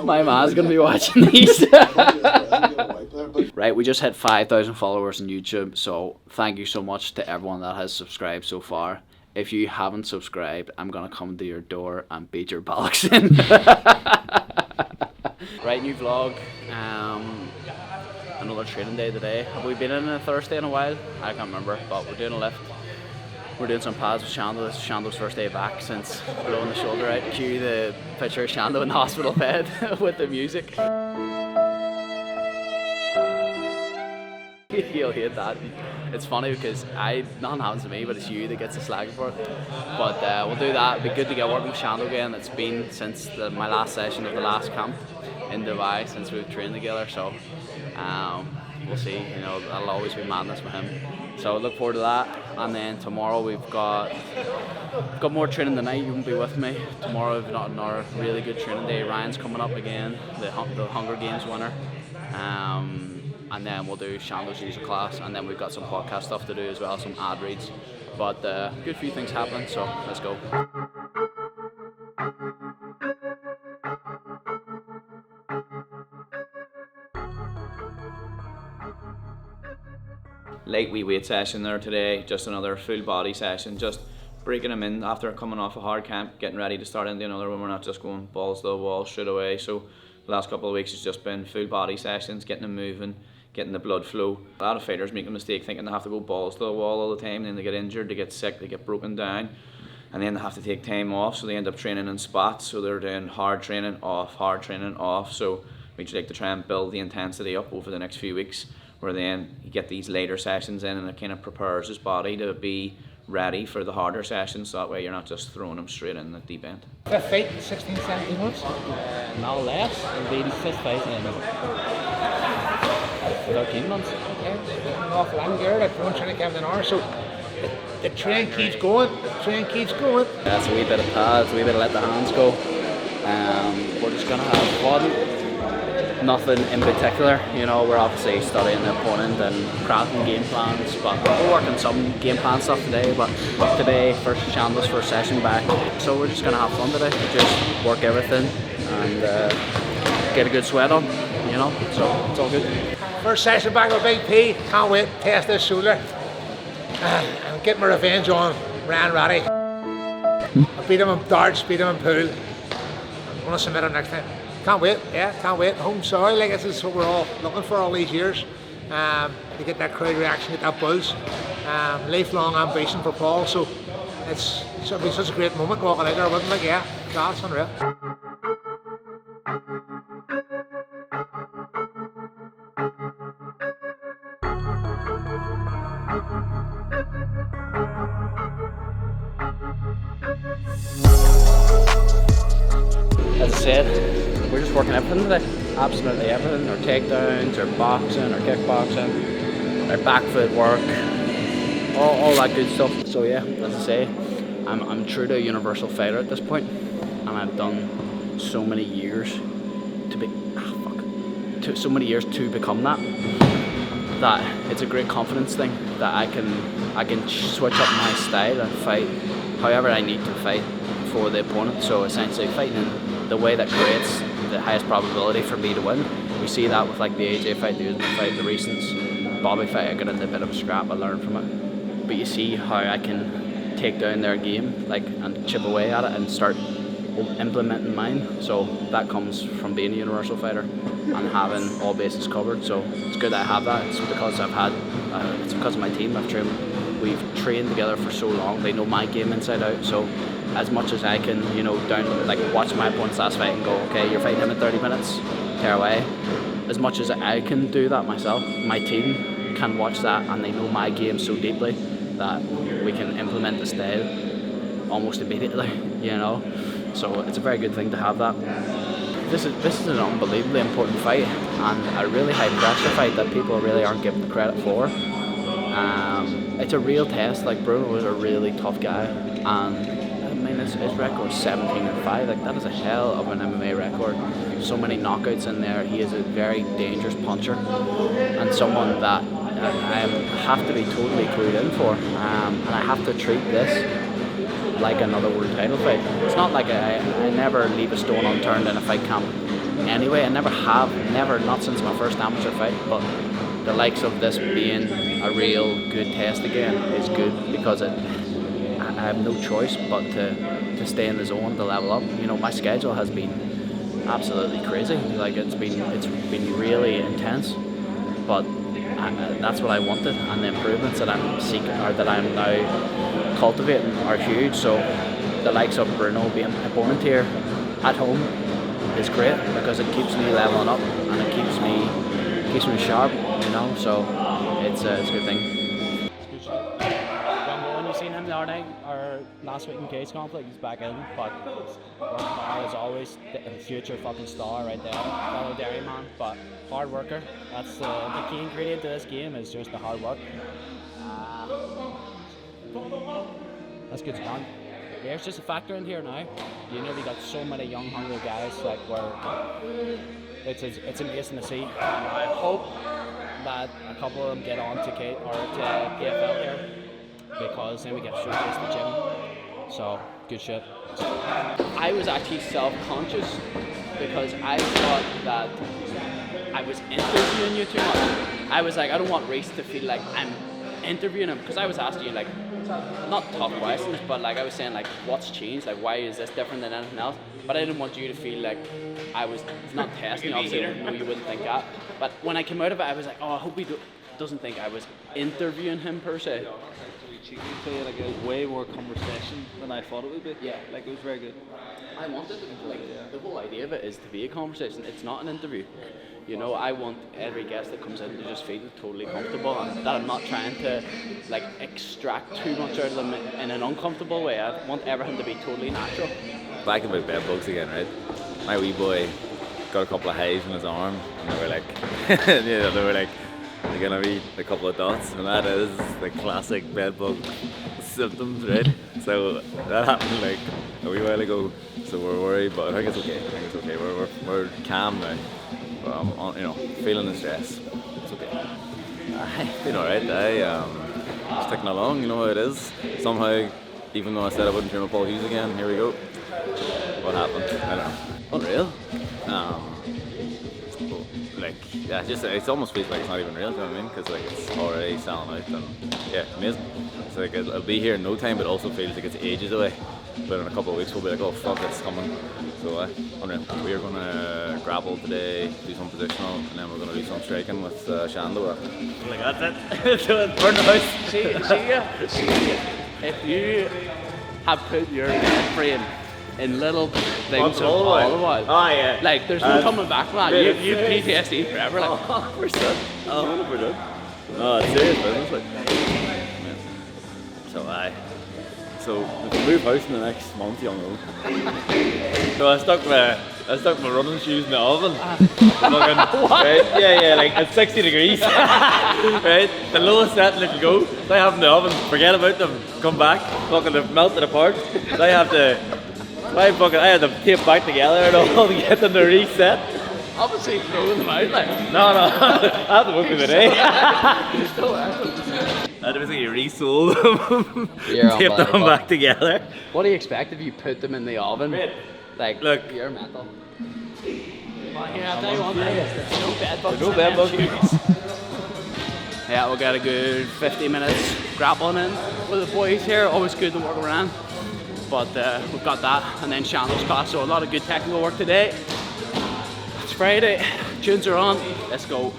My man's gonna be watching these. Right, we just hit 5,000 followers on YouTube, so thank you so much to everyone that has subscribed so far. If you haven't subscribed, I'm gonna come to your door and beat your bollocks in. Right, new vlog. Another training day today. Have we been in a Thursday in a while? I can't remember, but we're doing a lift. We're doing some pads with Shando. This is Shando's first day back since blowing the shoulder out. Cue the picture of Shando in the hospital bed with the music. You'll hate that. It's funny because nothing happens to me, but it's you that gets the slag for it. But we'll do that. It'll be good to get working with Shando again. It's been since my last session of the last camp in Dubai since we've trained together. So we'll see. You know, that'll always be madness with him. So look forward to that. And then tomorrow we've got more training tonight. You won't be with me tomorrow. We've got another really good training day. Ryan's coming up again, the Hunger Games winner. And then we'll do Shando's usual class, and then we've got some podcast stuff to do as well, some ad reads. But good few things happening, so let's go. Late wee weight session there today, just another full body session, just breaking them in after coming off a hard camp, getting ready to start into another one. We're not just going balls to the wall straight away. So the last couple of weeks has just been full body sessions, getting them moving, getting the blood flow. A lot of fighters make a mistake thinking they have to go balls to the wall all the time, and then they get injured, they get sick, they get broken down, and then they have to take time off, so they end up training in spots. So they're doing hard training off. So we just like to try and build the intensity up over the next few weeks, where then you get these later sessions in and it kind of prepares his body to be ready for the harder sessions, so that way you're not just throwing him straight in the deep end. Fifth fight, 16, 17 months? No less, it'll be the fifth fight in 13 months. Okay, an awful lot here, like one trying to get an hour, so the train keeps going, Yeah, it's a wee bit of pads, a wee bit of let the hands go. We're just going to have fun. Nothing in particular, you know, we're obviously studying the opponent and crafting game plans, but we're working some game plan stuff today. But today, Shando's first session back, so we're just going to have fun today, just work everything and get a good sweat on, you know, so it's all good. First session back with Big P, can't wait, test this shoulder and get my revenge on Ryan Ratty. I beat him in darts, beat him in pool. I'm going to submit him next time. Can't wait, can't wait. Home soil, like this is what we're all looking for all these years. To get that crowd reaction, get that buzz. Lifelong ambition for Paul, so it'll be such a great moment walking out there, wouldn't it? Yeah, that's unreal. As I said, we're just working everything today, absolutely everything, our takedowns, our boxing, our kickboxing, our back foot work, all that good stuff. So yeah, as I say, I'm true to a universal fighter at this point, and I've done so many years to become that it's a great confidence thing that I can switch up my style and fight however I need to fight for the opponent. So essentially fighting in the way that creates the highest probability for me to win. We see that with like the AJ fight, the Usman fight, the recent Bobby fight. I got into a bit of a scrap, I learned from it. But you see how I can take down their game, like, and chip away at it and start implementing mine. So that comes from being a universal fighter and having all bases covered. So it's good that I have that. It's because it's because of my team. We've trained together for so long. They know my game inside out. So as much as I can, you know, watch my opponent's last fight and go, okay, you're fighting him in 30 minutes, tear away. As much as I can do that myself, my team can watch that and they know my game so deeply that we can implement the style almost immediately, you know. So it's a very good thing to have that. This is an unbelievably important fight and a really high pressure fight that people really aren't given the credit for. It's a real test. Like, Bruno was a really tough guy, and I mean his record 17-5. Like, that is a hell of an MMA record. So many knockouts in there. He is a very dangerous puncher and someone that I have to be totally clued in for, and I have to treat this like another world title fight. It's not like I never leave a stone unturned in a fight camp anyway. I never have, not since my first amateur fight, but the likes of this being a real good test again is good, because I have no choice but to stay in the zone, to level up. You know, my schedule has been absolutely crazy. Like it's been really intense, but that's what I wanted, and the improvements that I'm seeking, or that I'm now cultivating, are huge. So the likes of Bruno being my opponent here at home is great, because it keeps me leveling up and it keeps me sharp. You know, so it's a good thing. You've seen him the other night, or last week in Cage Conflict, he's back in, but working hard as always, the future fucking star right there, fellow dairyman, but hard worker. That's the key ingredient to this game, is just the hard work. That's good fun. There's just a factor in here now. You know, we got so many young, hungry guys, like, where it's amazing to see. And I hope that a couple of them get on to PFL here, because then we get straight to the gym. So, good shit. I was actually self-conscious, because I thought that I was interviewing you too much. I was like, I don't want Reese to feel like I'm interviewing him, because I was asking you, like, not tough questions, but like I was saying, like, what's changed, like, why is this different than anything else? But I didn't want you to feel like I was not testing. Obviously, no, you wouldn't think that. But when I came out of it, I was like, oh, I hope he doesn't think I was interviewing him per se. Play like a way more conversation than I thought it would be. Yeah, like it was very good. I wanted to, like, the whole idea of it is to be a conversation. It's not an interview. You know, I want every guest that comes in to just feel totally comfortable, and that I'm not trying to, like, extract too much out of them in an uncomfortable way. I want everything to be totally natural. Back about bed bugs again, right? My wee boy got a couple of hives in his arm, and they were like, they're gonna be a couple of dots, and that is the classic bed bug symptoms, right? So that happened like a wee while ago, so we're worried, but I think it's okay. We're calm now. But I'm feeling the stress. It's okay. I've been alright. Just ticking along, you know how it is. Somehow, even though I said I wouldn't train with Paul Hughes again, here we go. What happened? I don't know. Unreal. It almost feels like it's not even real, do you know what I mean? Because like it's already selling out, and yeah, amazing. It's like it'll be here in no time, but it also feels like it's ages away. But in a couple of weeks we'll be like, oh fuck, it's coming. So unreal. We are going to grapple today, do some positional, and then we're going to do some striking with Shando. Like that's it. So it's burn the house. See, if you have put your frame in little things of all of us, oh yeah, like there's no coming back from that. You've PTSD forever. Like, 100%. 100%. Oh, it's serious business. Like. So if we move house in the next month, you'll know. So I stuck my running shoes in the oven. Right? Yeah, like at 60 degrees. Right? The lowest setting it can go. So I have in the oven, forget about them, come back, fucking they've melted apart. So I had to tape back together and all to get them to reset. obviously throwing them out like. No, I have to work with it, eh? You're still there. I basically resold them, You're taped them back together. What do you expect if you put them in the oven? Like, look, you're mental. Well, here, I'll tell you one thing, there's no bed bugs. No bed bugs. Yeah, we'll get a good 50 minutes grappling in with the boys here. Always good to work around. But we've got that, and then Shando's class, so a lot of good technical work today. It's Friday, tunes are on, let's go.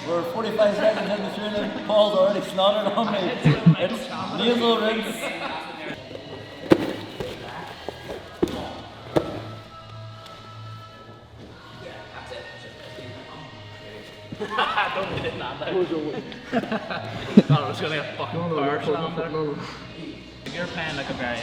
We're 45 seconds in the training, Paul's already snotted on me. It's nasal rinse. Don't get it now. I was going to get fucking power slam there. If you're playing like a very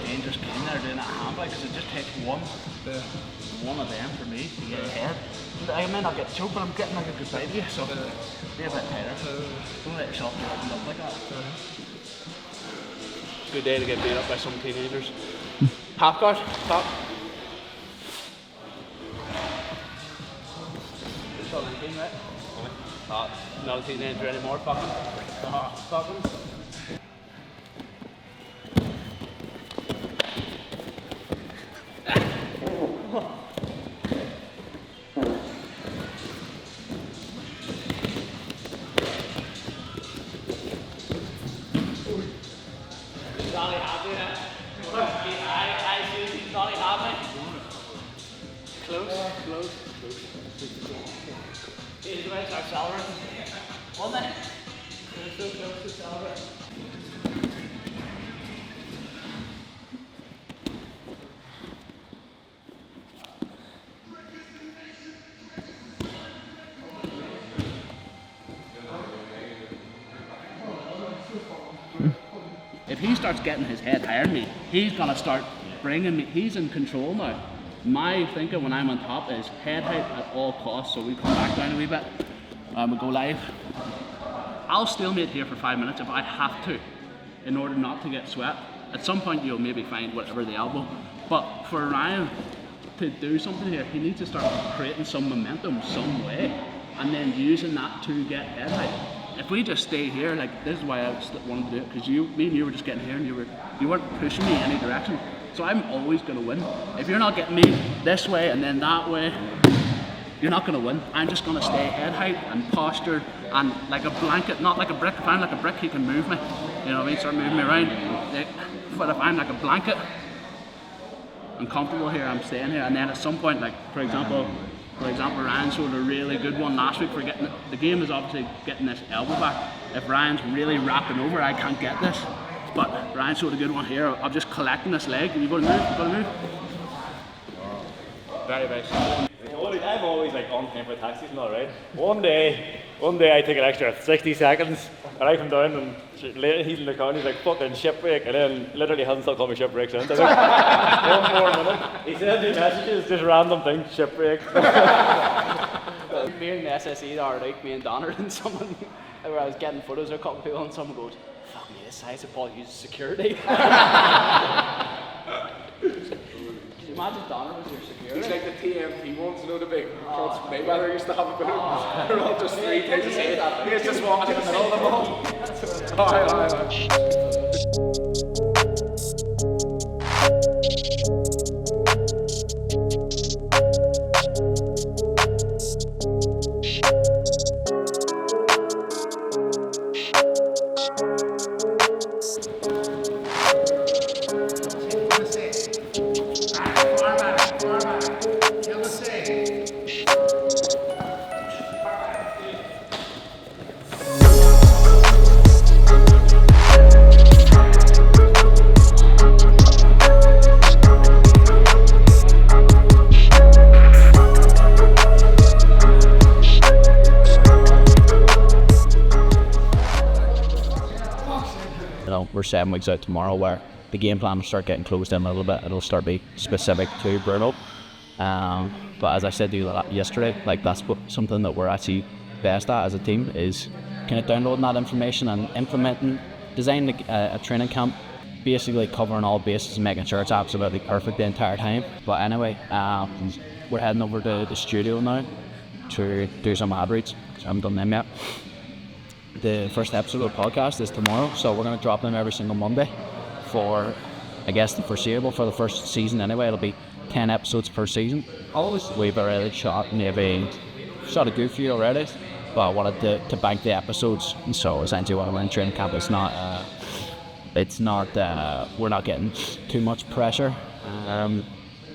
dangerous game there, doing that handbag, because it just takes one of them for me to get ahead. I may not get choked, but I'm getting like a good idea, so be a bit tighter. Don't let yourself get opened up like that. Good day to get beat up by some teenagers. Half guard, top. Still 19, right? No teenager anymore, fucking. Fucking. Dolly happy now. I see Dolly happy. Close. He's about to start celebrating. One minute. They're so close to celebrate. If he starts getting his head higher than me, he's gonna start bringing me. He's in control now. My thinking when I'm on top is head height at all costs. So we come back down a wee bit. We go live. I'll stalemate here for 5 minutes if I have to, in order not to get swept. At some point you'll maybe find whatever the elbow. But for Ryan to do something here, he needs to start creating some momentum some way, and then using that to get head height. If we just stay here, like this is why I wanted to do it, because me and you were just getting here and you weren't pushing me any direction. So I'm always going to win. If you're not getting me this way and then that way, you're not going to win. I'm just going to stay head height and postured and like a blanket, not like a brick. If I'm like a brick, he can move me. You know what I mean? Start moving me around. But if I'm like a blanket, I'm comfortable here, I'm staying here. And then at some point, like for example, Ryan showed a really good one last week for getting the game is obviously getting this elbow back. If Ryan's really wrapping over, I can't get this. But Ryan showed a good one here. I'm just collecting this leg. You got to move. Very, very simple. I'm always like on time for taxis and all, right? One day I take an extra 60 seconds and I come down and he's in the car and he's like, fucking shipwreck, and then literally hasn't still called me shipwreck since. I was like, 1 more minute. He sends me messages, just random things, shipwreck. Me and the SSE the other week, me and Donner and someone, where I was getting photos of a couple of people and someone goes, fuck me, this size of Paul uses security. Could you imagine Donner was your security? He's like the TMT ones, you know, the big fronts Mayweather used to have a bit of. They're all just 3 cases. He's just walking in the middle of them all. Aye. We're 7 weeks out tomorrow, where the game plan will start getting closed in a little bit. It'll start be specific to Bruno. But as I said to you yesterday, like that's something that we're actually best at as a team, is kind of downloading that information and implementing, designing a training camp, basically covering all bases and making sure it's absolutely perfect the entire time. But anyway, we're heading over to the studio now to do some ad reads, because I haven't done them yet. The first episode of the podcast is tomorrow, so we're going to drop them every single Monday for, I guess, the foreseeable, for the first season anyway. It'll be 10 episodes per season. We've already shot a good few already, but I wanted to bank the episodes. And so essentially while we're in training camp, we're not getting too much pressure.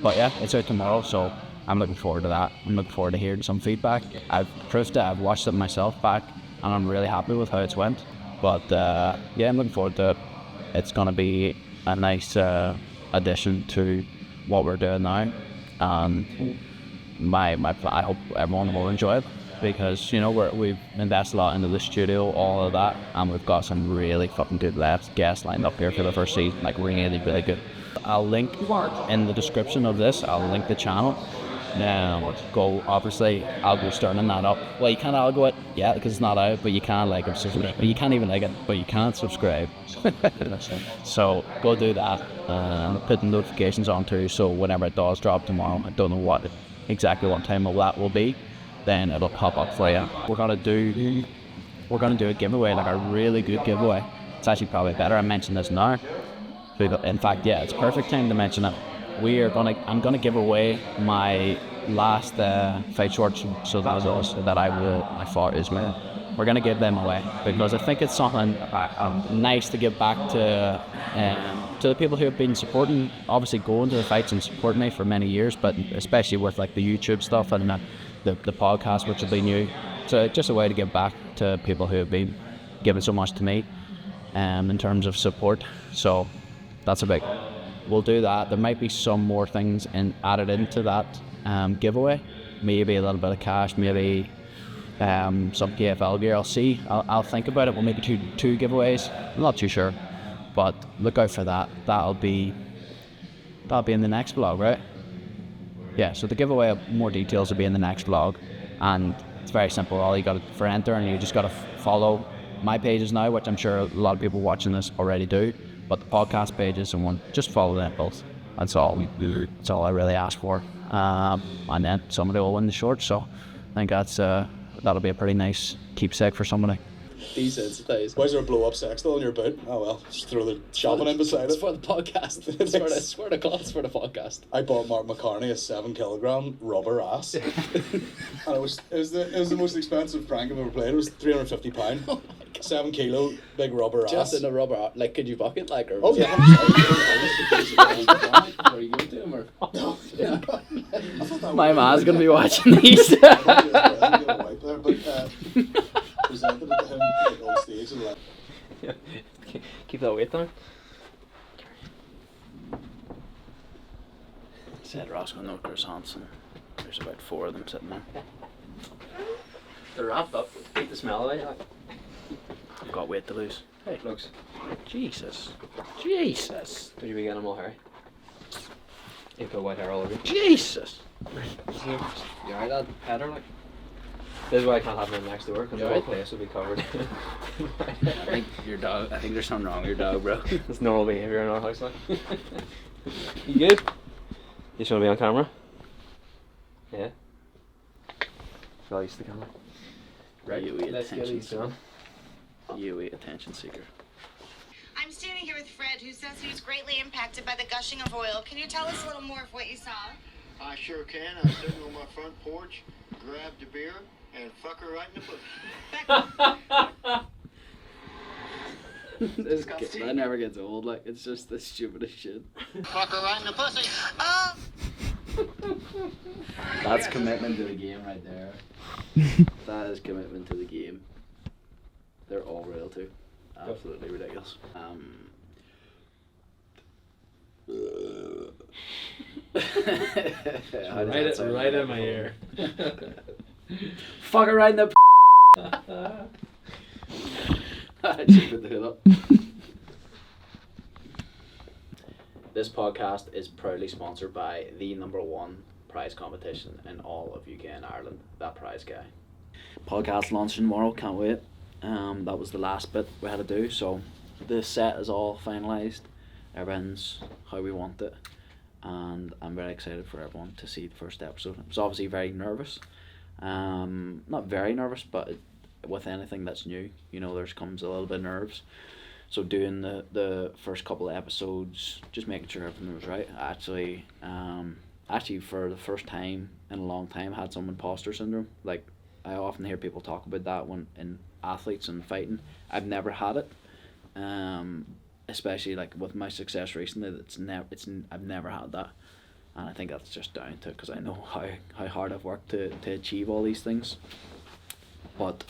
But yeah, it's out tomorrow, so I'm looking forward to that. I'm looking forward to hearing some feedback. I've proved it, I've watched it myself back, and I'm really happy with how it's went. But yeah, I'm looking forward to it. It's going to be a nice addition to what we're doing now, and I hope everyone will enjoy it, because you know we've invested a lot into the studio, all of that, and we've got some really fucking good guests lined up here for the first season, like really good. I'll link in the description of this. I'll link the channel. Now, I'll go starting that up. Well, you can't algo it yet because it's not out, but you can like it, subscribe. But you can't even like it, but you can't subscribe. So go do that and put the notifications on too. So whenever it does drop tomorrow, I don't know exactly what time that will be, then it'll pop up for you. We're gonna do a giveaway, like a really good giveaway. It's actually probably better I mention this now. In fact, yeah, it's perfect time to mention it. I'm gonna give away my last fight shorts, so that I fought Usman. We're gonna give them away because I think it's something nice to give back to the people who have been supporting, obviously going to the fights and supporting me for many years, but especially with like the YouTube stuff and the podcast, which will be new. So just a way to give back to people who have been giving so much to me in terms of support. So that's a big. We'll do that. There might be some more things added into that giveaway. Maybe a little bit of cash, maybe some PFL gear. I'll see. I'll think about it. We'll maybe two giveaways. I'm not too sure, but look out for that. That'll be in the next vlog, right? Yeah. So the giveaway, more details will be in the next vlog, and it's very simple. All you got for entering, you just got to follow my pages now, which I'm sure a lot of people watching this already do. But the podcast pages and just follow them both. That's all I really ask for. And then somebody will win the shorts. So I think that'll be a pretty nice keepsake for somebody. Desensitized. Why is there a blow up sex doll on your boot? Oh well, just throw the shopping in beside It's it. for the podcast. It's for the podcast. I bought Mark McCartney a 7 kilogram rubber ass. And it was the most expensive prank I've ever played. It was £350. Oh 7 kilo big rubber Just ass. in a rubber, like, could you buck it, like, or? Oh yeah. Are you going to him, or? No. Yeah. I thought that My was- ma's gonna be watching these. Presented it to him like, on stage and like, Keep that weight down. Said Roscoe, no Chris Hansen. There's about 4 of them sitting there. They're wrapped up. Keep the smell away. I've got weight to lose. Hey, looks. Jesus. Did you be getting them all hairy? You put white hair all over you. Jesus. You alright, lad? Header, like? This is why I can't have them next door, because the whole alright? place will be covered. I think your dog. I think there's something wrong with your dog, bro. It's normal behaviour in our house, like. You good? You just want to be on camera? Yeah. Feel used to the camera. Right. You Let's get attention these done. You attention seeker. I'm standing here with Fred, who says he was greatly impacted by the gushing of oil. Can you tell us a little more of what you saw? I sure can. I was sitting on my front porch, grabbed a beer, and fuck her right in the pussy. That never gets old. Like, it's just the stupidest shit. Fuck her right in the pussy. Oh, That's commitment to the game right there. That is commitment to the game. They're all real too. Absolutely ridiculous. Right in my ear. Fuck it right in the I just put the hood up. This podcast is proudly sponsored by the #1 prize competition in all of UK and Ireland, That Prize Guy. Podcast launching tomorrow, can't wait. That was the last bit we had to do, so the set is all finalised. Everything's how we want it, and I'm very excited for everyone to see the first episode. I was obviously very nervous. Not very nervous, but with anything that's new, you know, there comes a little bit of nerves. So doing the first couple of episodes, just making sure everything was right. Actually for the first time in a long time, I had some imposter syndrome. Like, I often hear people talk about that when in athletes and fighting. I've never had it. Especially like with my success recently, I've never had that, and I think that's just down to because I know how hard I've worked to achieve all these things. But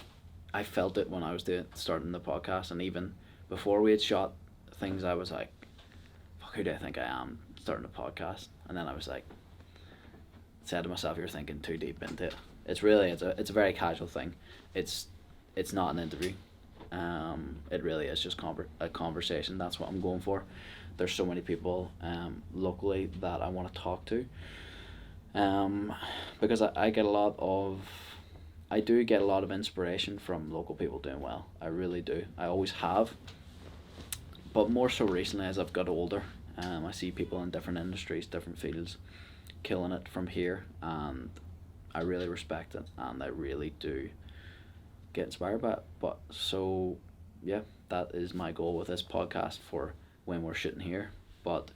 I felt it when I was starting the podcast, and even before we had shot things, I was like, fuck, who do I think I am starting a podcast? And then I was like, said to myself, you're thinking too deep into it. It's a very casual thing. It's not an interview. It really is just a conversation. That's what I'm going for. There's so many people locally that I want to talk to, because I do get a lot of inspiration from local people doing well. I really do. I always have, but more so recently as I've got older. I see people in different industries, different fields, killing it from here, and I really respect it, and I really do get inspired by it. But so yeah, that is my goal with this podcast for when we're shooting here. But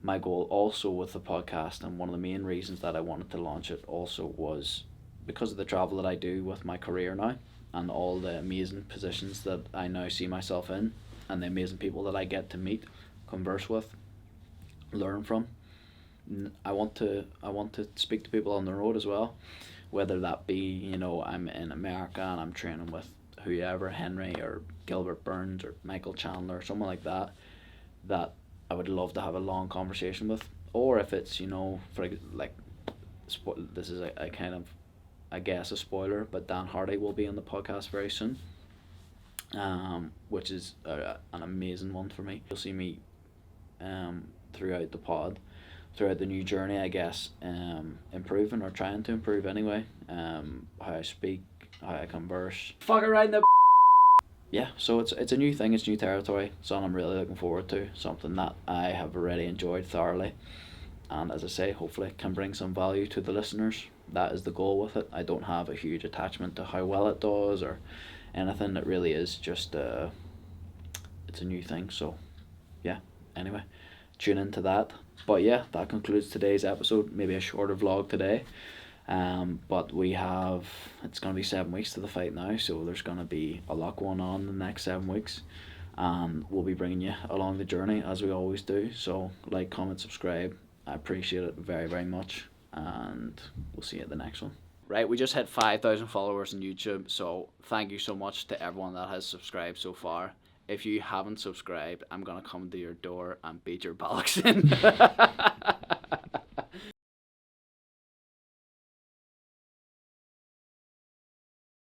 my goal also with the podcast, and one of the main reasons that I wanted to launch it also, was because of the travel that I do with my career now, and all the amazing positions that I now see myself in, and the amazing people that I get to meet, converse with, learn from. I want to speak to people on the road as well, whether that be, you know, I'm in America and I'm training with whoever, Henry or Gilbert Burns or Michael Chandler or someone like that, that I would love to have a long conversation with. Or if it's, you know, for like, this is a kind of, I guess, a spoiler, but Dan Hardy will be on the podcast very soon, which is an amazing one for me. You'll see me throughout the pod, throughout the new journey, I guess, improving, or trying to improve anyway, how I speak, how I converse. Fucking right in the yeah, so it's a new thing, it's new territory, something I'm really looking forward to, something that I have already enjoyed thoroughly, and as I say, hopefully can bring some value to the listeners. That is the goal with it. I don't have a huge attachment to how well it does or anything. It really is just it's a new thing, so yeah, anyway, tune into that. But yeah, that concludes today's episode. Maybe a shorter vlog today, but it's going to be 7 weeks to the fight now, so there's going to be a lot going on in the next 7 weeks, and we'll be bringing you along the journey as we always do. So like, comment, subscribe, I appreciate it very, very much, and we'll see you at the next one. Right, we just hit 5,000 followers on YouTube, so thank you so much to everyone that has subscribed so far. If you haven't subscribed, I'm going to come to your door and beat your bollocks in.